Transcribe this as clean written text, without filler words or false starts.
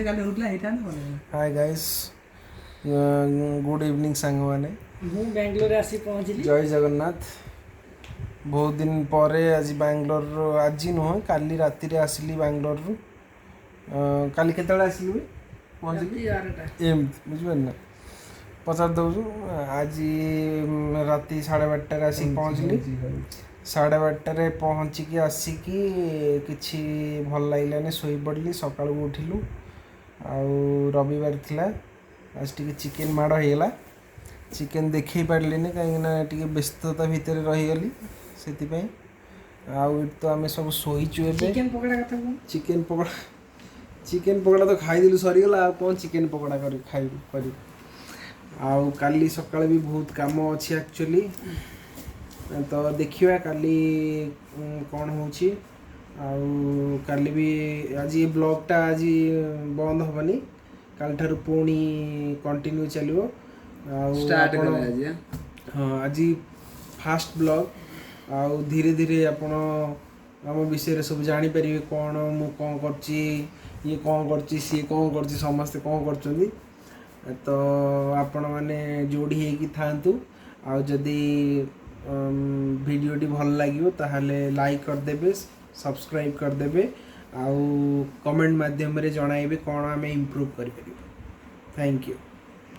Hi guys, good evening सांग मैंने ମୁଁ ବାଙ୍ଗାଲୋରରେ ଆସି ପହଞ୍ଚିଲି। जय जगन्नाथ। बहुत दिन पर आज बांग्लोर आज नुह काली राति रे आसिली बांग्लोर काली केतବେଳେ ଆସିଲୁ पहुँचली एमती बुझिपारना पचार दौचु आज राति 12:30 आसिक पहुँचली 12:30 पहुँचिकी आसिकी किछि भल लागलानी शोई पड़ली सकाळ उठिलु आउ रविवार थिला आज टी चिकेन माड़ होगा चिकेन देखई पार्लिनी कहीं व्यस्तता भितर रहीगली से आउ तो आम सब शोचु चिकेन पकड़ा तो खाईदेलु सरीगला कौन चिकेन पकड़ा कर आउ काली सकाळ भी बहुत काम अच्छी एक्चुअली तो देखिए काली कौन होची आउ काली भी आज ये ब्लॉगटा आज बंद हेनी काल ठार पुणी कंटिन्यू चलो स्टार्ट आज हाँ आज फास्ट ब्लॉग आउ धीरे धीरे आपण आम विषय सब जापर कौन मु कौन करची ये कौन करची सी कौन करची समस्ते कौन करचंदी तो आपण मैंने जोड़ी होगी थांतु आउ जदि भिडियोटी भल लगे ताहले लाइक करदेबे सब्सक्राइब करदेबे आउ कमेंट माध्यम रे जणाइबे कौन आम इम्प्रूव करि परिबे। Thank you.